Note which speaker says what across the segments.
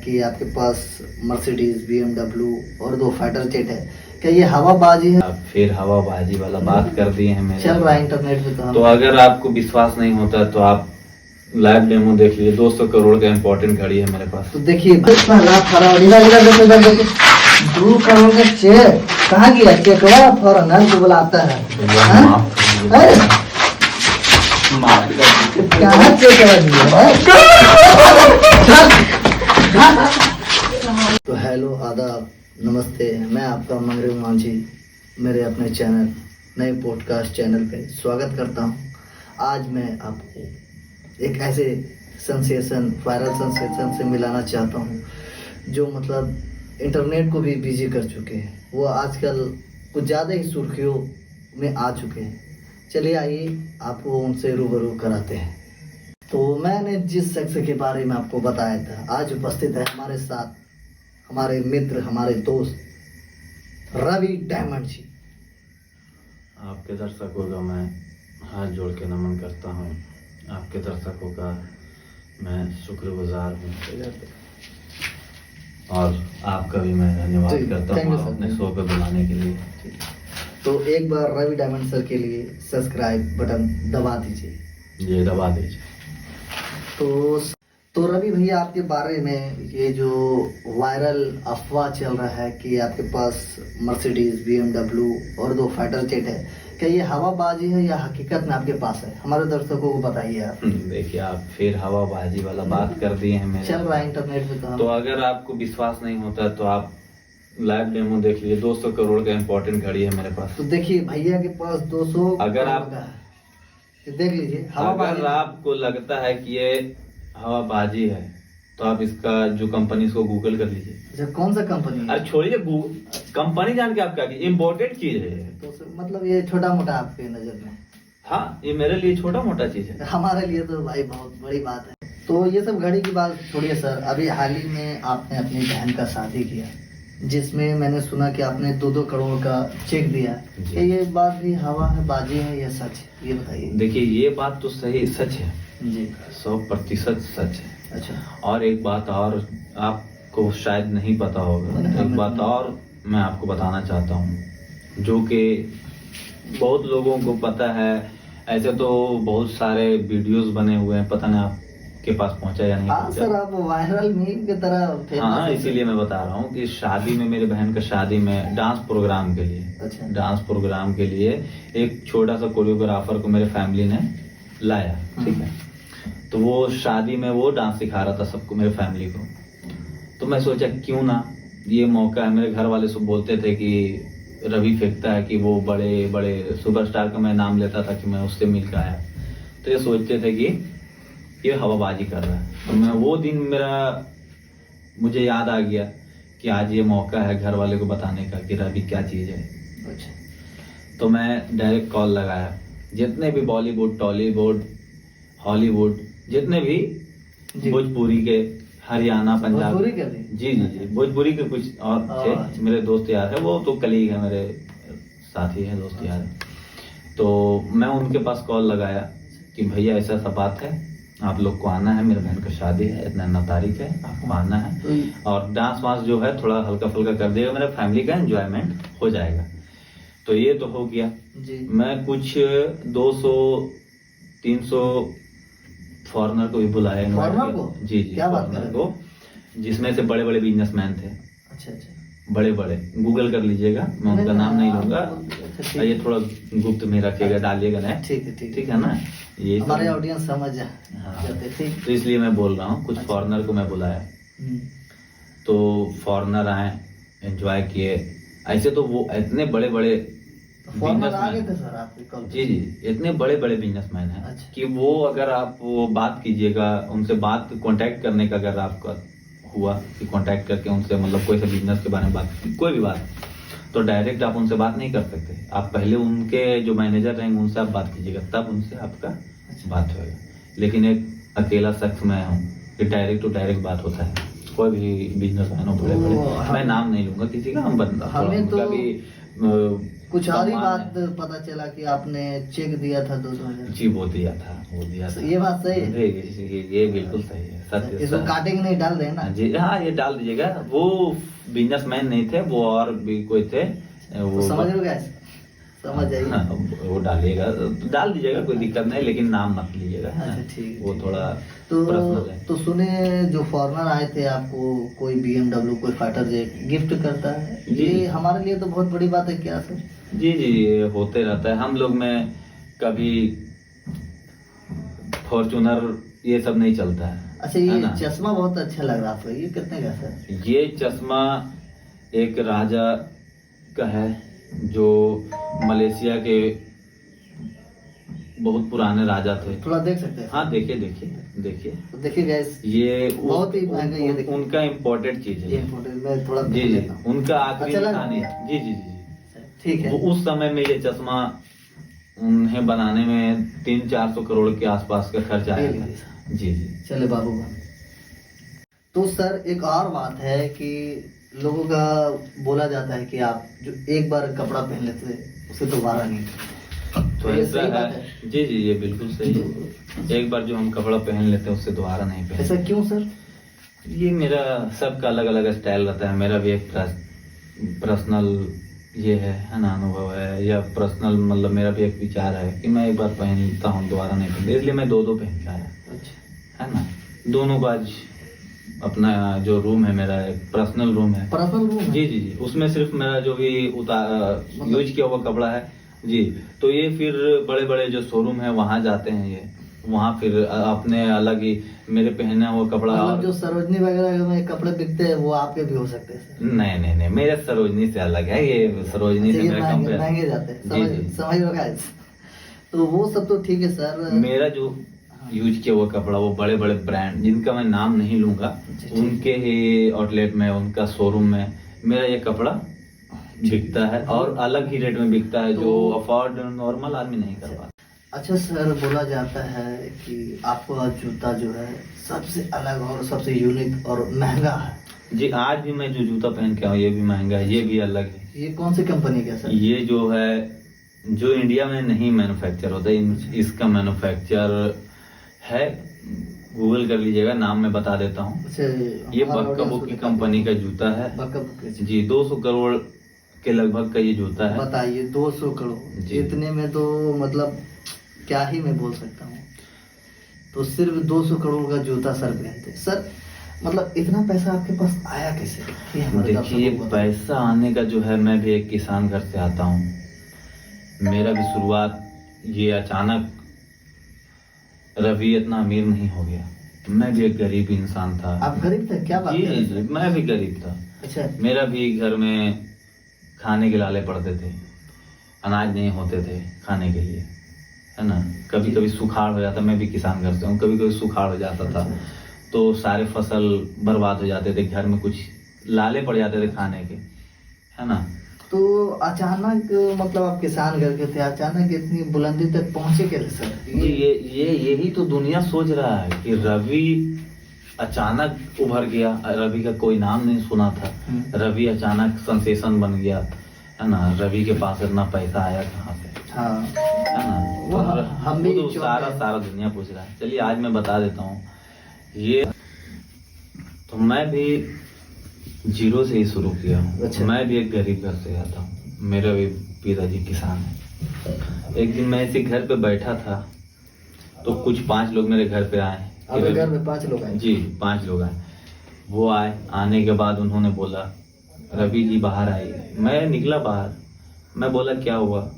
Speaker 1: कि आपके पास Mercedes BMW और 2 फाइटर जेट है, क्या ये हवाबाजी है?
Speaker 2: आप फिर हवाबाजी वाला बात कर दिए हैं मेरे।
Speaker 1: चल रहा है इंटरनेट पे
Speaker 2: तो अगर आपको विश्वास नहीं होता तो आप लाइव डेमो देख लीजिए। 200 करोड़ का इम्पोर्टेंट घड़ी है मेरे पास।
Speaker 1: तो देखिए 2 करोड़ का चेक कहाँ गया? चेकवा फॉरनर को बुलाता है। अरे कहाँ चेक तो हेलो आदाब नमस्ते, मैं आपका मंगरू मांझी मेरे अपने चैनल नए पॉडकास्ट चैनल पे स्वागत करता हूँ। आज मैं आपको एक ऐसे वायरल सेंसेशन से मिलाना चाहता हूँ जो मतलब इंटरनेट को भी बिजी कर चुके हैं। वो आजकल कुछ ज़्यादा ही सुर्खियों में आ चुके हैं। चलिए आइए आपको उनसे रूबरू कराते हैं। तो मैंने जिस शख्स के बारे में आपको बताया था, आज उपस्थित है हमारे साथ हमारे मित्र, हमारे दोस्त रवि डायमंड जी।
Speaker 2: आपके दर्शकों का मैं हाथ जोड़ के नमन करता हूँ। आपके दर्शकों का मैं शुक्रगुजार हूँ और आपका भी मैं धन्यवाद करता हूँ अपने शो पे बुलाने के लिए।
Speaker 1: तो एक बार रवि डायमंड सर के लिए सब्सक्राइब बटन दबा दीजिए।
Speaker 2: ये दबा दीजिए।
Speaker 1: तो रवि भैया, आपके बारे में ये जो वायरल अफवाह चल रहा है कि आपके पास मर्सिडीज BMW और 2 फाइटर जेट है, क्या ये हवाबाजी है या हकीकत में आपके पास है? हमारे दर्शकों को बताइए आप।
Speaker 2: देखिए आप फिर हवाबाजी वाला बात कर दिए हैं मेरे।
Speaker 1: चल रहा है इंटरनेट पे
Speaker 2: तो अगर आपको विश्वास नहीं होता तो आप लाइव डेमो देख लीजिए। 200 करोड़ का इम्पोर्टेंट घड़ी है मेरे पास।
Speaker 1: तो देखिए भैया के पास 200
Speaker 2: अगर आप
Speaker 1: देख लीजिए।
Speaker 2: अगर आपको लगता है कि ये हवाबाजी है तो आप इसका जो कंपनी को गूगल कर लीजिए।
Speaker 1: अच्छा, कौन सा कंपनी है?
Speaker 2: अरे छोड़िए कंपनी जान के आप क्या कीजिए, इम्पोर्टेंट चीज है।
Speaker 1: तो मतलब ये छोटा मोटा आपके नजर में?
Speaker 2: हाँ, ये मेरे लिए छोटा मोटा चीज है।
Speaker 1: हमारे लिए तो भाई बहुत बड़ी बात है। तो ये सब घड़ी की बात छोड़िए सर, अभी हाल ही में आपने अपनी बहन का शादी किया, जिसमें मैंने सुना कि आपने 2-2 करोड़ का चेक दिया। क्या ये बात भी हवा है, बाजी है या सच है? ये बताइए।
Speaker 2: देखिए ये बात तो सही सच है
Speaker 1: जी,
Speaker 2: 100% सच है।
Speaker 1: अच्छा,
Speaker 2: और एक बात और आपको शायद नहीं पता होगा, एक बात और मैं आपको बताना चाहता हूँ जो कि बहुत लोगों को पता है। ऐसे तो बहुत सारे वीडियोस बने हुए हैं, पता नहीं आपके पास पहुंचा या नहीं पहुंचा।
Speaker 1: सर आप वायरल मीम की तरह।
Speaker 2: हाँ, इसीलिए मैं बता रहा हूँ कि शादी में, मेरी बहन का शादी में डांस प्रोग्राम के लिए,
Speaker 1: अच्छा,
Speaker 2: डांस प्रोग्राम के लिए एक छोटा सा कोरियोग्राफर को मेरे फैमिली ने लाया, ठीक है। तो वो शादी में वो डांस सिखा रहा था सबको, मेरे फैमिली को। तो मैं सोचा क्यों ना, ये मौका है। मेरे घर वाले सब बोलते थे कि रवि फेंकता है कि वो बड़े बड़े सुपरस्टार का मैं नाम लेता था कि मैं उससे मिल के आया। तो ये सोचते थे कि ये हवाबाजी कर रहा है। तो मैं वो दिन मुझे याद आ गया कि आज ये मौका है घर वाले को बताने का कि रवि क्या चीज़ है।
Speaker 1: अच्छा,
Speaker 2: तो मैं डायरेक्ट कॉल लगाया जितने भी बॉलीवुड, टॉलीवुड, हॉलीवुड, जितने भी भोजपुरी के, हरियाणा, पंजाब, जी जी जी, भोजपुरी के कुछ और थे मेरे दोस्त यार है, वो तो कलीग है, मेरे साथी है, दोस्त यार है। तो मैं उनके पास कॉल लगाया कि भैया ऐसा सा बात है, आप लोग को आना है, मेरे बहन का शादी है, इतना तारीख है, आपको आना है और डांस वांस जो है थोड़ा हल्का फुल्का कर देगा, मेरा फैमिली का एंजॉयमेंट हो जाएगा। तो ये तो हो गया जी। मैं कुछ 200-300 फॉरेनर को भी बुलाया, जी जी, फॉरेनर को, जिसमें से बड़े बड़े बिजनेसमैन थे। अच्छा अच्छा, बड़े बड़े, गूगल कर लीजिएगा, मैं उनका नाम नहीं लूंगा। ये थोड़ा गुप्त में रखिएगा, डालिएगा ना। ठीक है ना, ये
Speaker 1: हमारे ऑडियंस समझ जाए।
Speaker 2: हाँ, तो इसलिए मैं बोल रहा हूँ, कुछ फॉरेनर को मैं बुलाया। तो फॉरेनर आए, एंजॉय किए। ऐसे तो वो इतने बड़े बड़े जी जी, इतने बड़े बड़े बिजनेसमैन हैं। अच्छा। कि वो अगर आप वो बात कीजिएगा उनसे, बात कांटेक्ट करने का अगर आपका हुआ कि कांटेक्ट करके उनसे मतलब कोई सा बिजनेस के बारे में बात, कोई भी बात, तो डायरेक्ट आप उनसे बात नहीं कर सकते। आप पहले उनके जो मैनेजर रहेंगे उनसे आप बात कीजिएगा, तब उनसे आपका बात होगा। लेकिन एक अकेला शख्स मैं हूँ कि डायरेक्ट टू डायरेक्ट बात होता है। कोई भी बिजनेसमैन हो बड़े बड़े, मैं नाम नहीं लूंगा किसी का, हम बंदा
Speaker 1: कुछ और ही
Speaker 2: सम्मान
Speaker 1: बात
Speaker 2: है।
Speaker 1: पता चला कि आपने चेक दिया था 2,000।
Speaker 2: जी वो दिया था।
Speaker 1: ये बात सही है?
Speaker 2: ये बिल्कुल सही है, सत्य
Speaker 1: इसको
Speaker 2: सर।
Speaker 1: काटेंगे नहीं, डाल देना।
Speaker 2: हाँ जी, हाँ ये डाल दीजिएगा। वो बिजनेसमैन नहीं थे, वो और भी कोई थे। वो
Speaker 1: तो समझ लो गैस, समझ जाइए।
Speaker 2: हाँ, वो डालिएगा, डाल दीजिएगा, कोई दिक्कत नहीं, लेकिन नाम मत लीजिएगा, है ना?
Speaker 1: अच्छा ठीक है,
Speaker 2: वो
Speaker 1: ठीक
Speaker 2: थोड़ा
Speaker 1: तो
Speaker 2: पर्सनल है।
Speaker 1: तो सुने जो फॉरेनर आए थे आपको कोई BMW कोई फाइटर जेट गिफ्ट करता है,
Speaker 2: जी।
Speaker 1: ये हमारे लिए तो बहुत बड़ी बात है क्या सर?
Speaker 2: जी जी, ये होते रहता है। हम लोग में कभी फॉर्चूनर ये सब नहीं चलता है।
Speaker 1: अच्छा,
Speaker 2: है
Speaker 1: ये
Speaker 2: ना?
Speaker 1: चश्मा बहुत अच्छा लग रहा था, ये कितने का सर?
Speaker 2: ये चश्मा एक राजा का है, जो मलेशिया के बहुत पुराने राजा थे।
Speaker 1: थोड़ा देख सकते हैं?
Speaker 2: हाँ देखिए देखिए देखिए,
Speaker 1: तो देखिए गैस,
Speaker 2: ये
Speaker 1: बहुत ही महंगा, ये देखिए।
Speaker 2: उनका इम्पोर्टेड चीज है
Speaker 1: ये फोटो मैं थोड़ा
Speaker 2: जी
Speaker 1: देख
Speaker 2: जी,
Speaker 1: लेता हूँ।
Speaker 2: उनका आखिरी
Speaker 1: अच्छा लगा?
Speaker 2: निशानी है। जी जी जी,
Speaker 1: ठीक है।
Speaker 2: वो उस समय में ये चश्मा उन्हें बनाने में 300-400 करोड़ के आसपास का खर्च आया
Speaker 1: ये
Speaker 2: था।
Speaker 1: लीजिए।
Speaker 2: जी जी
Speaker 1: चले बाबू बा। तो सर एक और बात है कि लोगों का बोला जाता है कि आप जो एक बार कपड़ा पहन लेते हैं उसे दोबारा नहीं।
Speaker 2: तो
Speaker 1: ये
Speaker 2: ऐसा
Speaker 1: सही बात
Speaker 2: है। जी जी, ये बिल्कुल सही है। एक बार जो हम कपड़ा पहन लेते हैं उससे दोबारा नहीं पहनते।
Speaker 1: ऐसा क्यों सर?
Speaker 2: ये मेरा सबका अलग अलग स्टाइल रहता है। मेरा भी एक पर्सनल ये है ना, अनुभव है, या पर्सनल मतलब मेरा भी एक विचार है कि मैं एक बार पहनता हूँ दोबारा नहीं पहनता, इसलिए मैं दो पहनता है।
Speaker 1: अच्छा,
Speaker 2: है ना? दोनों का आज अपना जो रूम है, मेरा एक पर्सनल रूम है।
Speaker 1: पर्सनल रूम है?
Speaker 2: जी जी जी, उसमें सिर्फ मेरा जो भी यूज किया हुआ कपड़ा है जी। तो ये फिर बड़े बड़े जो शोरूम है वहाँ जाते हैं, ये वहाँ फिर अपने अलग ही मेरे पहने हुआ कपड़ा।
Speaker 1: मतलब जो सरोजनी वगैरह में कपड़े बिकते हैं वो आपके भी हो सकते हैं सर?
Speaker 2: नहीं नहीं नहीं, मेरे सरोजनी से अलग है, ये सरोजनी से
Speaker 1: अच्छा, ये
Speaker 2: मेरा
Speaker 1: महंगे
Speaker 2: कंपेयर।
Speaker 1: महंगे जाते हैं,
Speaker 2: जी जी,
Speaker 1: समझ लो guys। तो वो सब तो ठीक है सर।
Speaker 2: मेरा जो यूज किया हुआ कपड़ा वो बड़े बड़े ब्रांड जिनका मैं नाम नहीं लूंगा,
Speaker 1: अच्छा, ठीक।
Speaker 2: उनके ही आउटलेट में, उनका शोरूम में मेरा ये कपड़ा बिकता है, और अलग ही रेट में बिकता है, जो अफोर्ड नॉर्मल आदमी नहीं कर पाता।
Speaker 1: अच्छा सर, बोला जाता है कि आपका जूता जो है सबसे अलग और सबसे यूनिक और महंगा है।
Speaker 2: जी, आज भी मैं जो जूता पहन के आऊँ ये भी महंगा है, ये भी अलग है।
Speaker 1: ये कौन सी कंपनी का सर?
Speaker 2: ये जो है जो इंडिया में नहीं मैन्युफैक्चर होता है, इसका मैन्युफैक्चर है, गूगल कर लीजिएगा, नाम मैं बता देता हूँ।
Speaker 1: अच्छा,
Speaker 2: ये बक्का की कंपनी का जूता है।
Speaker 1: बक्का
Speaker 2: जी, 200 करोड़ के लगभग का ये जूता है।
Speaker 1: बताइए, 200 करोड़
Speaker 2: जी।
Speaker 1: इतने में तो मतलब क्या ही मैं बोल सकता हूँ। तो सिर्फ 200 करोड़ का जूता सर पहनते सर, मतलब इतना पैसा आपके पास आया कैसे? ये हमारे
Speaker 2: देखिए,
Speaker 1: दर्शकों को बताइए।
Speaker 2: पैसा आने का जो है, मैं भी एक किसान घर से आता हूँ। मेरा भी शुरुआत ये अचानक, रवि इतना अमीर नहीं हो गया, मैं भी एक गरीब इंसान था।
Speaker 1: आप गरीब थे? क्या बात
Speaker 2: जी
Speaker 1: कर रहे
Speaker 2: जी
Speaker 1: हैं
Speaker 2: जी, मैं भी गरीब था।
Speaker 1: अच्छा,
Speaker 2: मेरा भी घर में खाने के लाले पड़ते थे, अनाज नहीं होते थे खाने के लिए, है ना? कभी कभी सुखाड़ हो जाता, मैं भी किसान घर से हूँ, कभी कभी सुखाड़ हो जाता था, तो सारे फसल बर्बाद हो जाते थे, घर में कुछ लाले पड़ जाते थे खाने के, है ना?
Speaker 1: तो अचानक मतलब आप किसान घर के थे, अचानक इतनी बुलंदी तक पहुंचे कैसे सर?
Speaker 2: ये यही तो दुनिया सोच रहा है कि रवि अचानक उभर गया। रवि का कोई नाम नहीं सुना था, रवि अचानक सेंसेशन बन गया, है ना? रवि के पास इतना पैसा आया कहाँ से?
Speaker 1: हाँ,
Speaker 2: है ना?
Speaker 1: वो हम भी
Speaker 2: तो सारा दुनिया पूछ रहा है। चलिए आज मैं बता देता हूँ। ये तो मैं भी जीरो से ही शुरू किया हूँ।
Speaker 1: अच्छा।
Speaker 2: मैं भी एक गरीब घर से आता हूँ, मेरा भी पिताजी किसान है। एक दिन मैं ऐसे घर पे बैठा था, तो कुछ 5 लोग मेरे घर पे आए।
Speaker 1: आपके घर में 5 लोग आए?
Speaker 2: जी, 5 लोग आए। वो आए, आने के बाद उन्होंने बोला, रवि जी बाहर आइए। मैं निकला बाहर, मैं बोला क्या हुआ,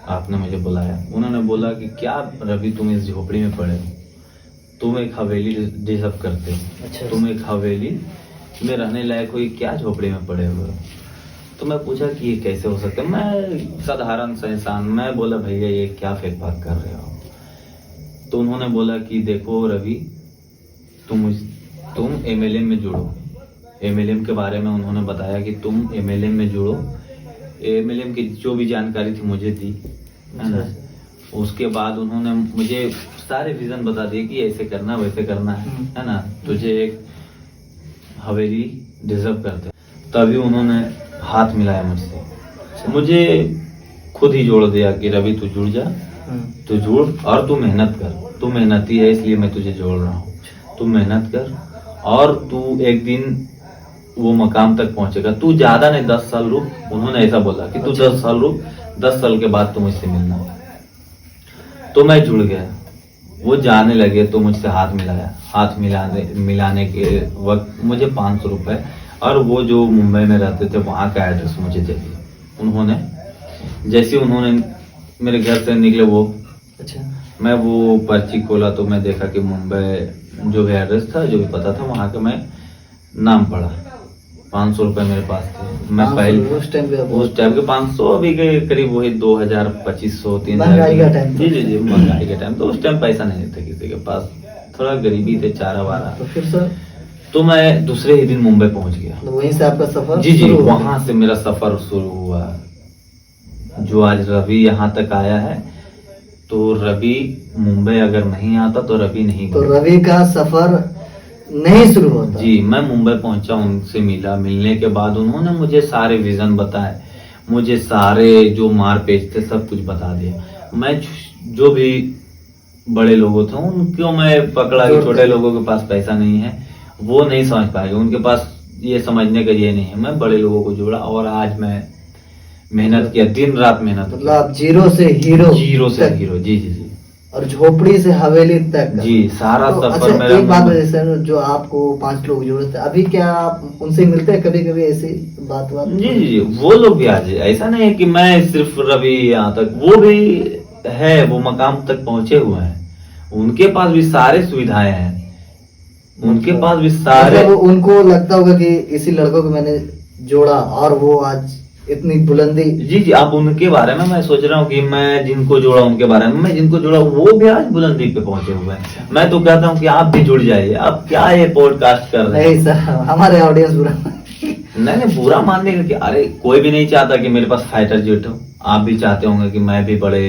Speaker 2: आपने मुझे बुलाया? उन्होंने बोला कि क्या रवि, तुम इस झोपड़ी में पड़े हो, तुम एक हवेली डिजर्व करते हो।
Speaker 1: अच्छा।
Speaker 2: तुम एक हवेली में रहने लायक हो, क्या झोपड़ी में पड़े हुए हो? तो मैं पूछा कि ये कैसे हो सकता है? मैं साधारण सा इंसान, मैं बोला भैया ये क्या फेक बात कर रहे हो? तो उन्होंने बोला कि देखो रवि, तुम MLM में जुड़ो। MLM के बारे में उन्होंने बताया कि तुम MLM में जुड़ो। MLM की जो भी जानकारी थी मुझे दी, है ना? उसके बाद उन्होंने मुझे सारे विजन बता दिए कि ऐसे करना वैसे करना है ना? तुझे एक हवेली डिजर्व करते। तभी उन्होंने हाथ मिलाया मुझसे। मुझे खुद ही जोड़ दिया कि रवि तू जुड़ जा, तू जुड़ और तू मेहनत कर, तू मेहनती है इसलिए मैं तुझे जोड़ रहा हूँ, तू मेहनत कर और तू एक दिन वो मकाम तक पहुंचेगा, तू ज्यादा नहीं 10 साल रुक। उन्होंने ऐसा बोला कि तू 10 साल रुक, 10 साल के बाद तू मुझसे मिलना। तो मैं जुड़ गया, वो जाने लगे तो मुझसे हाथ मिलाया, हाथ मिलाने के वक्त मुझे 500 रुपए और वो जो मुंबई में रहते थे वहाँ का एड्रेस मुझे दे दिया उन्होंने। जैसे उन्होंने मेरे घर से निकले वो,
Speaker 1: अच्छा,
Speaker 2: मैं वो पर्ची खोला तो मैं देखा कि मुंबई जो भी एड्रेस था, जो भी पता था वहाँ का मैं नाम पढ़ा। 500 रुपए मेरे पास थे। मैं पहले उस टाइम के 500 अभी के करीब वही 2000 2500 3000 जी जी जी महंगाई के टाइम। तो उस टाइम पैसा नहीं था किसी के पास, थोड़ा गरीबी थे, चारा वारा।
Speaker 1: तो फिर सर
Speaker 2: तो मैं दूसरे ही दिन मुंबई पहुंच गया।
Speaker 1: तो वहीं से आपका सफर
Speaker 2: जी जी वहां से मेरा सफर शुरू हुआ, जो आज रवि यहाँ तक आया है। तो रवि मुंबई अगर नहीं आता तो रवि नहीं,
Speaker 1: तो रवि का सफर नहीं शुरू होता।
Speaker 2: जी मैं मुंबई पहुंचा, उनसे मिला, मिलने के बाद उन्होंने मुझे सारे विजन बताए, मुझे सारे जो मार पेच थे सब कुछ बता दिया। मैं जो भी बड़े लोगों थे उनको मैं पकड़ा कि छोटे लोगों के पास पैसा नहीं है, वो नहीं समझ पाएंगे, उनके पास ये समझने का ये नहीं है। मैं बड़े लोगों को जोड़ा और आज मैं मेहनत किया, दिन रात मेहनत।
Speaker 1: मतलब जीरो से हीरो,
Speaker 2: जीरो से हीरो, जी जी जी।
Speaker 1: और झोपड़ी से हवेली तक
Speaker 2: जी सारा
Speaker 1: तो
Speaker 2: सफर
Speaker 1: अच्छा,
Speaker 2: मेरा।
Speaker 1: एक बात है सर, जो आपको 5 लोग जोड़े थे, अभी क्या आप उनसे मिलते हैं कभी कभी ऐसी बात?
Speaker 2: जी जी जी वो लोग भी आज, ऐसा नहीं है कि मैं सिर्फ रवि यहाँ तक, वो भी है, वो मकाम तक पहुंचे हुए हैं, उनके पास भी सारे सुविधाएं हैं, उनके पास भी सारे।
Speaker 1: मतलब उनको लगता होगा कि इसी लड़कों को मैंने जोड़ा और वो आज इतनी बुलंदी।
Speaker 2: जी जी आप उनके बारे में मैं सोच रहा हूँ कि मैं जिनको जोड़ा उनके बारे में, मैं जिनको जोड़ा वो भी आज बुलंदी पे पहुंचे हुए हैं। मैं तो कहता हूँ कि आप भी जुड़ जाइए। आप क्या ये पॉडकास्ट कर रहे हैं?
Speaker 1: नहीं सर, हमारे ऑडियंस बुरा
Speaker 2: नहीं बुरा मानने का क्या, अरे कोई भी नहीं चाहता कि मेरे पास फाइटर जेट हो। आप भी चाहते होंगे कि मैं भी बड़े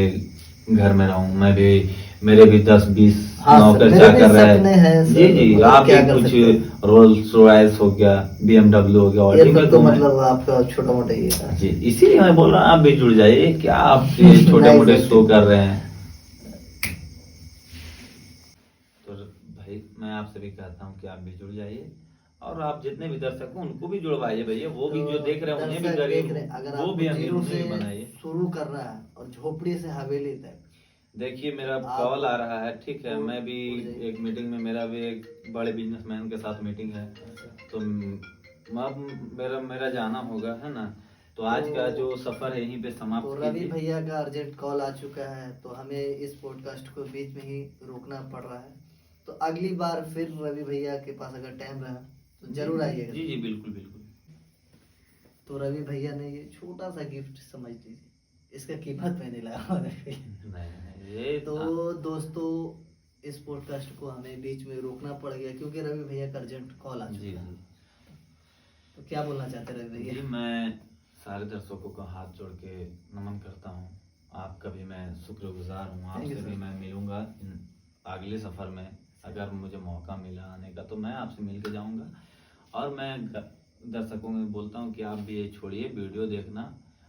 Speaker 2: घर में रहूं, मैं भी, मेरे भी 10-20 नौकर चाकर रहे। जी जी आप भी कुछ रोल्स रॉयस हो गया, BMW हो गया,
Speaker 1: ये तो मतलब आपका छोटा मोटा ये था।
Speaker 2: जी इसीलिए मैं बोल रहा हूँ आप भी जुड़ जाइए। क्या आप छोटे मोटे शो कर रहे हैं? तो भाई मैं आपसे भी कहता हूँ कि आप भी जुड़ जाइए और आप जितने भी दर्शक हैं उनको भी जुड़वाइए भैया। वो भी जो देख रहे हैं उन्हें भी गरीब,
Speaker 1: अगर
Speaker 2: वो भी
Speaker 1: जीरो से
Speaker 2: बनाइए।
Speaker 1: शुरू कर रहा है और झोपड़ी से हवेली तक।
Speaker 2: देखिए मेरा कॉल आ रहा है, ठीक है, मैं भी एक मीटिंग में, मेरा भी एक बड़े बिजनेसमैन के साथ मीटिंग है, तो मेरा जाना होगा, है ना। तो आज का जो सफर है यहीं पे समाप्त।
Speaker 1: तो रवि भैया का अर्जेंट कॉल आ चुका है, तो हमें इस पॉडकास्ट को बीच में ही रोकना पड़ रहा है। तो अगली बार फिर रवि भैया के पास अगर टाइम रहा तो जरूर आइएगा।
Speaker 2: जी जी बिल्कुल बिल्कुल।
Speaker 1: तो रवि भैया ने ये छोटा सा गिफ्ट समझ लीजिए, इसका कीमत मैंने लगाया।
Speaker 2: ये
Speaker 1: तो दोस्तों इस पॉडकास्ट को हमें बीच में रोकना पड़ गया क्योंकि रवि भैया का अर्जेंट कॉल आ चुका है। तो क्या बोलना चाहते हैं रवि भैया?
Speaker 2: मैं सारे दर्शकों को हाथ जोड़ के नमन करता हूँ। आपका भी मैं शुक्रगुजार हूँ। आपसे भी मैं मिलूंगा अगले सफर में, अगर मुझे मौका मिला आने का तो मैं आपसे मिल के जाऊँगा। और मैं दर्शकों में बोलता हूँ कि आप भी ये छोड़िए वीडियो देखना,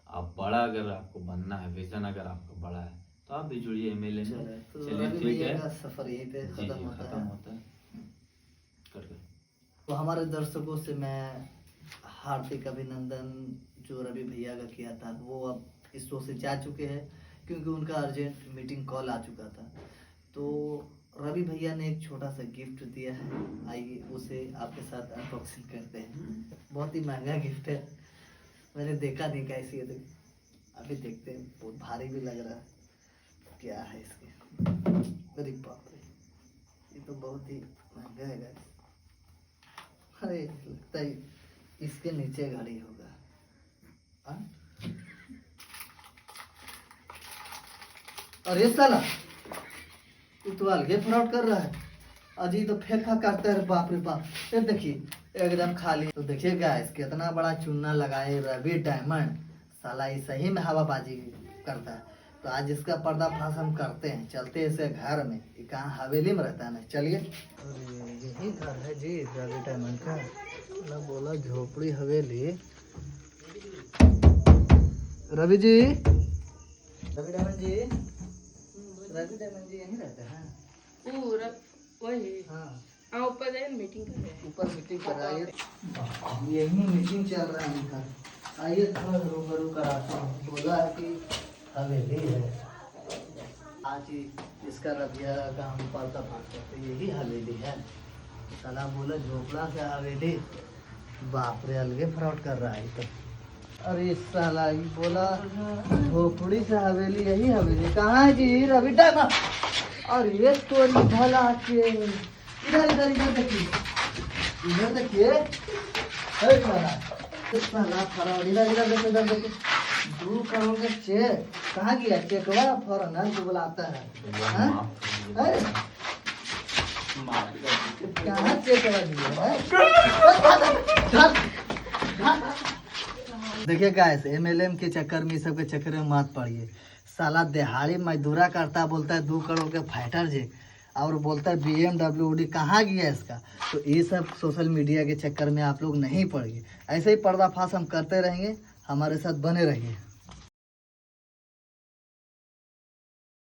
Speaker 2: आप बड़ा अगर आपको बनना है, विजन अगर आपका बड़ा है तो आप भी जुड़िए मेले में।
Speaker 1: चलिए ठीक है, सफर यहीं पे खत्म होता है। तो हमारे दर्शकों से मैं हार्दिक अभिनंदन जो रवि भैया का किया था, वो अब इस शो से जा चुके हैं क्योंकि उनका अर्जेंट मीटिंग कॉल आ चुका था। तो रवि भैया ने एक छोटा सा गिफ्ट दिया है, आइए उसे आपके साथ अनबॉक्सिंग करते हैं। बहुत ही महंगा गिफ्ट है, मैंने देखा नहीं कैसी है, अभी देखते हैं। बहुत भारी भी लग रहा है, क्या है इसके? अरे बाप रे, ये तो बहुत ही महंगा है गाइस। अरे लगता है इसके नीचे घड़ी होगा। अरे साला तू तो अलगे फ्रॉड कर रहा है, अजी तो फेंका करता है। बाप रे बाप, ये देखिए एकदम खाली। तो देखिए गाइस कितना बड़ा चूना लगाए रवि डायमंड, साला ये सही में हवाबाजी करता है। तो आज इसका पर्दाफाश हम करते हैं, चलते हैं इसे घर में। ये कहाँ हवेली में रहता है ना, चलिए। यही घर है जी रवि डायमंड का, ना बोला झोपड़ी हवेली। रवि जी रवि डायमंड जी, रवि डायमंड जी यहीं रहते हैं?
Speaker 3: पूरा वही
Speaker 1: हाँ,
Speaker 3: ऊपर मीटिंग कर रहे हैं।
Speaker 1: ऊपर मीटिंग कर रहा है। यही मीटिंग चल रहा है उनका। आइए थोड़ा रूबरू कराता हूँ। बोला है कि हवेली है, आज ही इसका रबिया का हम पालता पालता तो यही हवेली है। साला बोला झोपड़ा से हवेली, बाप रे अलगे फ्रॉड कर रहा है तो। अरे साला ये बोला झोपड़ी से हवेली, यही हवेली कहाँ है जी? रवि डायमंड, अरे ये तो भला के इधर इधर इधर देखिए, इधर देखिए। साला फराड, इधर इधर देखिए, इधर देखिए। 2 करोड़ का चेक कहाँ गया? चेकवा फॉरनर को बुलाता है। हाँ? अरे कहाँ चेकवा दिया है? देखिए गाइस, MLM के चक्कर में, सब के चक्कर में मत पड़िए। साला दिहाड़ी मजदूरा करता, बोलता है 2 करोड़ के फाइटर जे, और बोलता है BMW कहाँ गया इसका। तो ये सब सोशल मीडिया के चक्कर में आप लोग नहीं पड़िए। ऐसे ही पर्दाफाश हम करते रहेंगे, हमारे साथ बने रहिए।